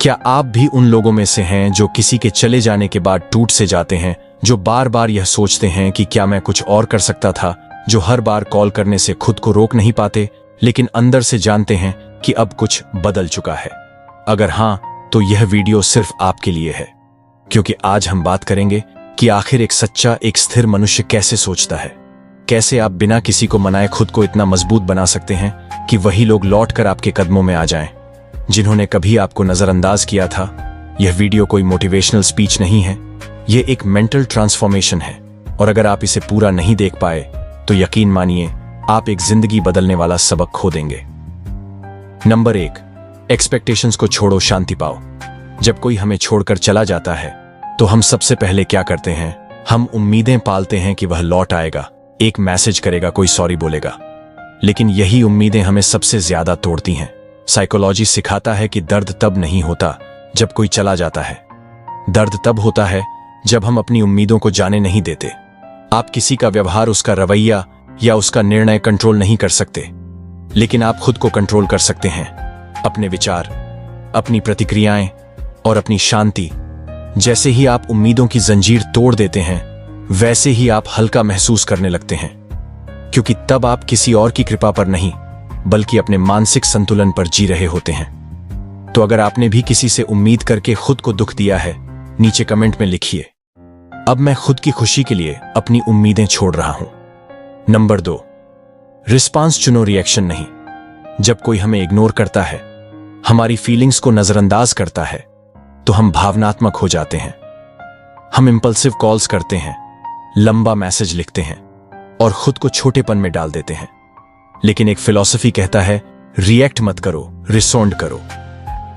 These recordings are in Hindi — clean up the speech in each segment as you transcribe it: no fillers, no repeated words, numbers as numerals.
क्या आप भी उन लोगों में से हैं जो किसी के चले जाने के बाद टूट से जाते हैं, जो बार बार यह सोचते हैं कि क्या मैं कुछ और कर सकता था, जो हर बार कॉल करने से खुद को रोक नहीं पाते, लेकिन अंदर से जानते हैं कि अब कुछ बदल चुका है? अगर हां, तो यह वीडियो सिर्फ आपके लिए है, क्योंकि आज हम बात करेंगे कि आखिर एक सच्चा, एक स्थिर मनुष्य कैसे सोचता है। कैसे आप बिना किसी को मनाए खुद को इतना मजबूत बना सकते हैं कि वही लोग लौटकर आपके कदमों में आ जाएं, जिन्होंने कभी आपको नजरअंदाज किया था। यह वीडियो कोई मोटिवेशनल स्पीच नहीं है, यह एक मेंटल ट्रांसफॉर्मेशन है, और अगर आप इसे पूरा नहीं देख पाए तो यकीन मानिए आप एक जिंदगी बदलने वाला सबक खो देंगे। नंबर 1, एक्सपेक्टेशंस को छोड़ो, शांति पाओ। जब कोई हमें छोड़कर चला जाता है तो हम सबसे पहले क्या करते हैं? हम उम्मीदें पालते हैं कि वह लौट आएगा, एक मैसेज करेगा, कोई सॉरी बोलेगा। लेकिन यही उम्मीदें हमें सबसे ज्यादा तोड़ती हैं। साइकोलॉजी सिखाता है कि दर्द तब नहीं होता जब कोई चला जाता है, दर्द तब होता है जब हम अपनी उम्मीदों को जाने नहीं देते। आप किसी का व्यवहार, उसका रवैया या उसका निर्णय कंट्रोल नहीं कर सकते, लेकिन आप खुद को कंट्रोल कर सकते हैं। अपने विचार, अपनी प्रतिक्रियाएं और अपनी शांति। जैसे ही आप उम्मीदों की जंजीर तोड़ देते हैं, वैसे ही आप हल्का महसूस करने लगते हैं, क्योंकि तब आप किसी और की कृपा पर नहीं, बल्कि अपने मानसिक संतुलन पर जी रहे होते हैं। तो अगर आपने भी किसी से उम्मीद करके खुद को दुख दिया है, नीचे कमेंट में लिखिए, अब मैं खुद की खुशी के लिए अपनी उम्मीदें छोड़ रहा हूं। नंबर 2, रिस्पांस चुनो, रिएक्शन नहीं। जब कोई हमें इग्नोर करता है, हमारी फीलिंग्स को नजरअंदाज करता है, तो हम भावनात्मक हो जाते हैं। हम इंपल्सिव कॉल्स करते हैं, लंबा मैसेज लिखते हैं और खुद को छोटेपन में डाल देते हैं। लेकिन एक फिलॉसफी कहता है, रिएक्ट मत करो, रिस्पोंड करो।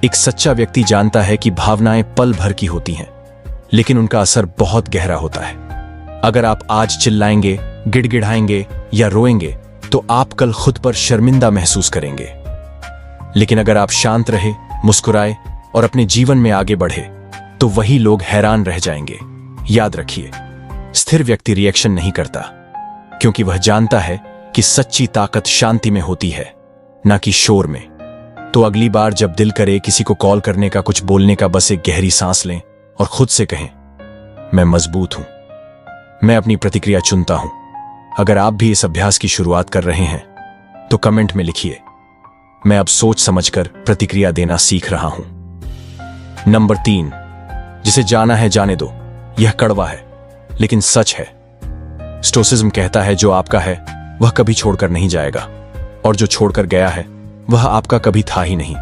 एक सच्चा व्यक्ति जानता है कि भावनाएं पल भर की होती हैं, लेकिन उनका असर बहुत गहरा होता है। अगर आप आज चिल्लाएंगे, गिड़गिड़ाएंगे या रोएंगे, तो आप कल खुद पर शर्मिंदा महसूस करेंगे। लेकिन अगर आप शांत रहे, मुस्कुराए और अपने जीवन में आगे बढ़े, तो वही लोग हैरान रह जाएंगे। याद रखिए, स्थिर व्यक्ति रिएक्शन नहीं करता, क्योंकि वह जानता है कि सच्ची ताकत शांति में होती है, ना कि शोर में। तो अगली बार जब दिल करे किसी को कॉल करने का, कुछ बोलने का, बस एक गहरी सांस लें और खुद से कहें, मैं मजबूत हूं, मैं अपनी प्रतिक्रिया चुनता हूं। अगर आप भी इस अभ्यास की शुरुआत कर रहे हैं, तो कमेंट में लिखिए, मैं अब सोच समझकर प्रतिक्रिया देना सीख रहा हूं। नंबर 3, जिसे जाना है जाने दो। यह कड़वा है, लेकिन सच है। स्टोइसिज्म कहता है, जो आपका है वह कभी छोड़कर नहीं जाएगा, और जो छोड़कर गया है वह आपका कभी था ही नहीं।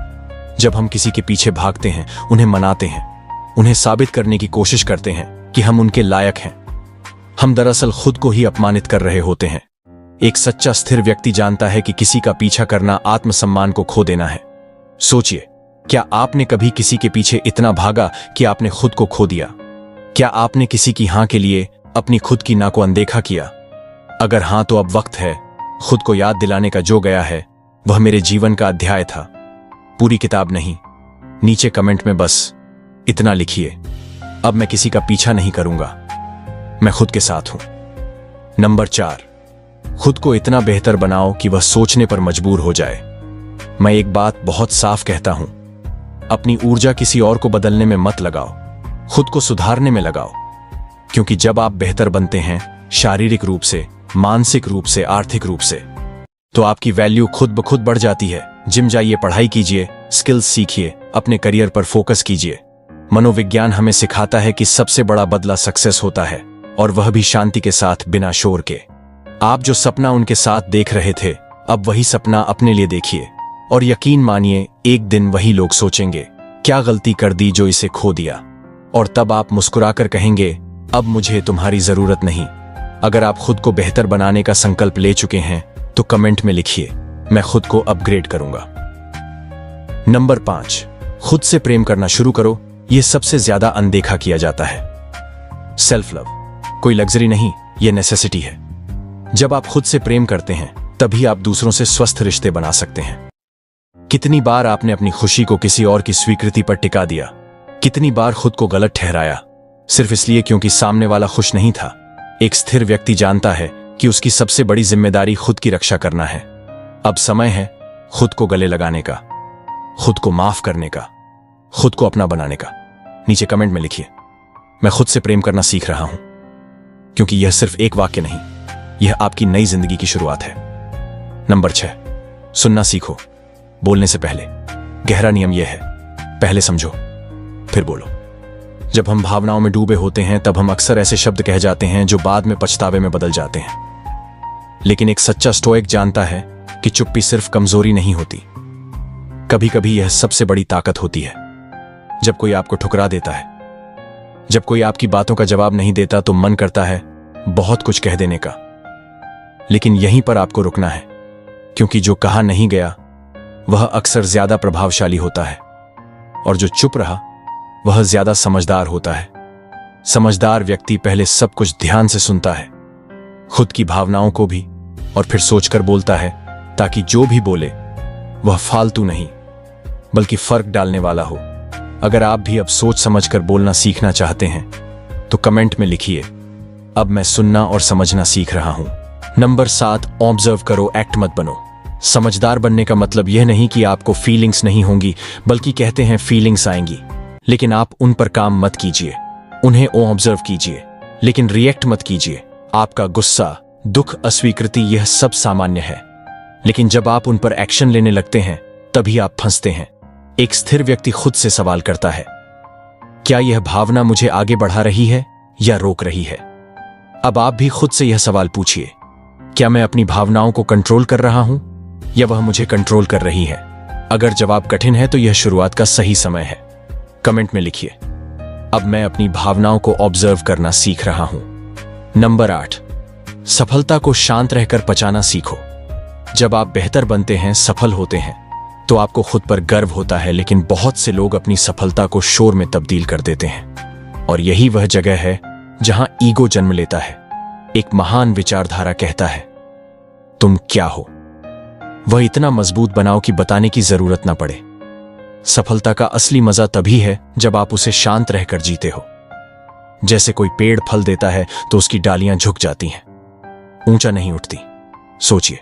जब हम किसी के पीछे भागते हैं, उन्हें मनाते हैं, उन्हें साबित करने की कोशिश करते हैं कि हम उनके लायक हैं, हम दरअसल खुद को ही अपमानित कर रहे होते हैं। एक सच्चा स्थिर व्यक्ति जानता है कि किसी का पीछा करना आत्मसम्मान को खो देना है। सोचिए, क्या आपने कभी किसी के पीछे इतना भागा कि आपने खुद को खो दिया? क्या आपने किसी की हां के लिए अपनी खुद की ना को अनदेखा किया? अगर हां, तो अब वक्त है खुद को याद दिलाने का, जो गया है वह मेरे जीवन का अध्याय था, पूरी किताब नहीं। नीचे कमेंट में बस इतना लिखिए, अब मैं किसी का पीछा नहीं करूंगा, मैं खुद के साथ हूं। नंबर 4, खुद को इतना बेहतर बनाओ कि वह सोचने पर मजबूर हो जाए। मैं एक बात बहुत साफ कहता हूं, अपनी ऊर्जा किसी और को बदलने में मत लगाओ, खुद को सुधारने में लगाओ। क्योंकि जब आप बेहतर बनते हैं, शारीरिक रूप से, मानसिक रूप से, आर्थिक रूप से, तो आपकी वैल्यू खुद ब खुद बढ़ जाती है। जिम जाइए, पढ़ाई कीजिए, स्किल्स सीखिए, अपने करियर पर फोकस कीजिए। मनोविज्ञान हमें सिखाता है कि सबसे बड़ा बदला सक्सेस होता है, और वह भी शांति के साथ, बिना शोर के। आप जो सपना उनके साथ देख रहे थे, अब वही सपना अपने लिए देखिए, और यकीन मानिए एक दिन वही लोग सोचेंगे, क्या गलती कर दी जो इसे खो दिया। और तब आप मुस्कुराकर कहेंगे, अब मुझे तुम्हारी जरूरत नहीं। अगर आप खुद को बेहतर बनाने का संकल्प ले चुके हैं, तो कमेंट में लिखिए, मैं खुद को अपग्रेड करूंगा। नंबर 5, खुद से प्रेम करना शुरू करो। यह सबसे ज्यादा अनदेखा किया जाता है। सेल्फ लव कोई लग्जरी नहीं, यह नेसेसिटी है। जब आप खुद से प्रेम करते हैं, तभी आप दूसरों से स्वस्थ रिश्ते बना सकते हैं। कितनी बार आपने अपनी खुशी को किसी और की स्वीकृति पर टिका दिया? कितनी बार खुद को गलत ठहराया, सिर्फ इसलिए क्योंकि सामने वाला खुश नहीं था? एक स्थिर व्यक्ति जानता है कि उसकी सबसे बड़ी जिम्मेदारी खुद की रक्षा करना है। अब समय है खुद को गले लगाने का, खुद को माफ करने का, खुद को अपना बनाने का। नीचे कमेंट में लिखिए, मैं खुद से प्रेम करना सीख रहा हूं, क्योंकि यह सिर्फ एक वाक्य नहीं, यह आपकी नई जिंदगी की शुरुआत है। नंबर 6, सुनना सीखो बोलने से पहले। गहरा नियम यह है, पहले समझो फिर बोलो। जब हम भावनाओं में डूबे होते हैं तब हम अक्सर ऐसे शब्द कह जाते हैं जो बाद में पछतावे में बदल जाते हैं। लेकिन एक सच्चा स्टोइक जानता है कि चुप्पी सिर्फ कमजोरी नहीं होती, कभी कभी यह सबसे बड़ी ताकत होती है। जब कोई आपको ठुकरा देता है, जब कोई आपकी बातों का जवाब नहीं देता, तो मन करता है बहुत कुछ कह देने का, लेकिन यहीं पर आपको रुकना है, क्योंकि जो कहा नहीं गया वह अक्सर ज्यादा प्रभावशाली होता है, और जो चुप रहा वह ज्यादा समझदार होता है। समझदार व्यक्ति पहले सब कुछ ध्यान से सुनता है, खुद की भावनाओं को भी, और फिर सोचकर बोलता है, ताकि जो भी बोले वह फालतू नहीं बल्कि फर्क डालने वाला हो। अगर आप भी अब सोच समझकर बोलना सीखना चाहते हैं तो कमेंट में लिखिए, अब मैं सुनना और समझना सीख रहा हूं। नंबर 7, ऑब्जर्व करो, एक्ट मत बनो। समझदार बनने का मतलब यह नहीं कि आपको फीलिंग्स नहीं होंगी, बल्कि कहते हैं फीलिंग्स आएंगी, लेकिन आप उन पर काम मत कीजिए। उन्हें ऑब्जर्व कीजिए, लेकिन रिएक्ट मत कीजिए। आपका गुस्सा, दुख, अस्वीकृति, यह सब सामान्य है, लेकिन जब आप उन पर एक्शन लेने लगते हैं तभी आप फंसते हैं। एक स्थिर व्यक्ति खुद से सवाल करता है, क्या यह भावना मुझे आगे बढ़ा रही है या रोक रही है? अब आप भी खुद से यह सवाल पूछिए, क्या मैं अपनी भावनाओं को कंट्रोल कर रहा हूं या वह मुझे कंट्रोल कर रही है? अगर जवाब कठिन है तो यह शुरुआत का सही समय है। कमेंट में लिखिए, अब मैं अपनी भावनाओं को ऑब्जर्व करना सीख रहा हूं। नंबर 8, सफलता को शांत रहकर पचाना सीखो। जब आप बेहतर बनते हैं, सफल होते हैं, तो आपको खुद पर गर्व होता है, लेकिन बहुत से लोग अपनी सफलता को शोर में तब्दील कर देते हैं, और यही वह जगह है जहां ईगो जन्म लेता है। एक महान विचारधारा कहता है, तुम क्या हो वह इतना मजबूत बनाओ कि बताने की जरूरत ना पड़े। सफलता का असली मजा तभी है जब आप उसे शांत रहकर जीते हो। जैसे कोई पेड़ फल देता है तो उसकी डालियां झुक जाती हैं, ऊंचा नहीं उठती। सोचिए,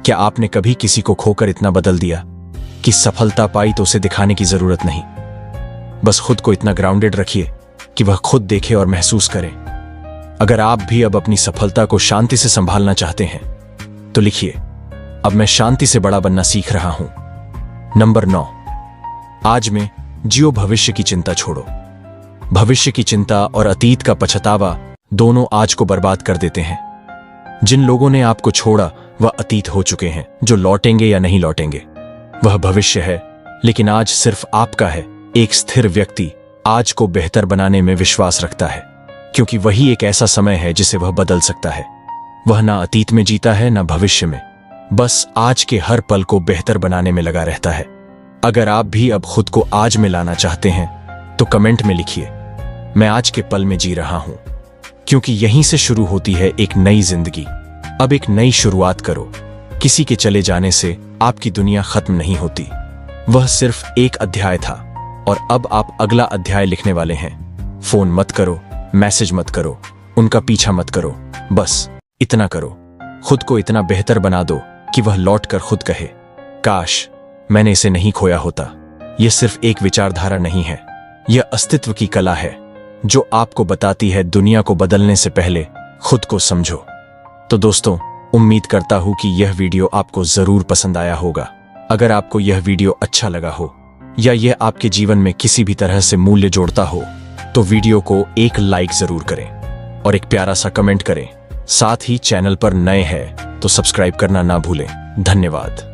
क्या आपने कभी किसी को खोकर इतना बदल दिया कि सफलता पाई तो उसे दिखाने की जरूरत नहीं? बस खुद को इतना ग्राउंडेड रखिए कि वह खुद देखे और महसूस करे। अगर आप भी अब अपनी सफलता को शांति से संभालना चाहते हैं तो लिखिए, अब मैं शांति से बड़ा बनना सीख रहा हूं। नंबर 9, आज में जियो, भविष्य की चिंता छोड़ो। भविष्य की चिंता और अतीत का पछतावा दोनों आज को बर्बाद कर देते हैं। जिन लोगों ने आपको छोड़ा वह अतीत हो चुके हैं, जो लौटेंगे या नहीं लौटेंगे वह भविष्य है, लेकिन आज सिर्फ आपका है। एक स्थिर व्यक्ति आज को बेहतर बनाने में विश्वास रखता है, क्योंकि वही एक ऐसा समय है जिसे वह बदल सकता है। वह ना अतीत में जीता है ना भविष्य में, बस आज के हर पल को बेहतर बनाने में लगा रहता है। अगर आप भी अब खुद को आज में लाना चाहते हैं तो कमेंट में लिखिए, मैं आज के पल में जी रहा हूं, क्योंकि यहीं से शुरू होती है एक नई जिंदगी। अब एक नई शुरुआत करो। किसी के चले जाने से आपकी दुनिया खत्म नहीं होती, वह सिर्फ एक अध्याय था, और अब आप अगला अध्याय लिखने वाले हैं। फोन मत करो, मैसेज मत करो, उनका पीछा मत करो, बस इतना करो, खुद को इतना बेहतर बना दो कि वह लौटकर खुद कहे, काश मैंने इसे नहीं खोया होता। यह सिर्फ एक विचारधारा नहीं है, यह अस्तित्व की कला है जो आपको बताती है दुनिया को बदलने से पहले खुद को समझो। तो दोस्तों, उम्मीद करता हूं कि यह वीडियो आपको जरूर पसंद आया होगा। अगर आपको यह वीडियो अच्छा लगा हो या यह आपके जीवन में किसी भी तरह से मूल्य जोड़ता हो तो वीडियो को एक लाइक जरूर करें और एक प्यारा सा कमेंट करें। साथ ही चैनल पर नए हैं तो सब्सक्राइब करना ना भूलें। धन्यवाद।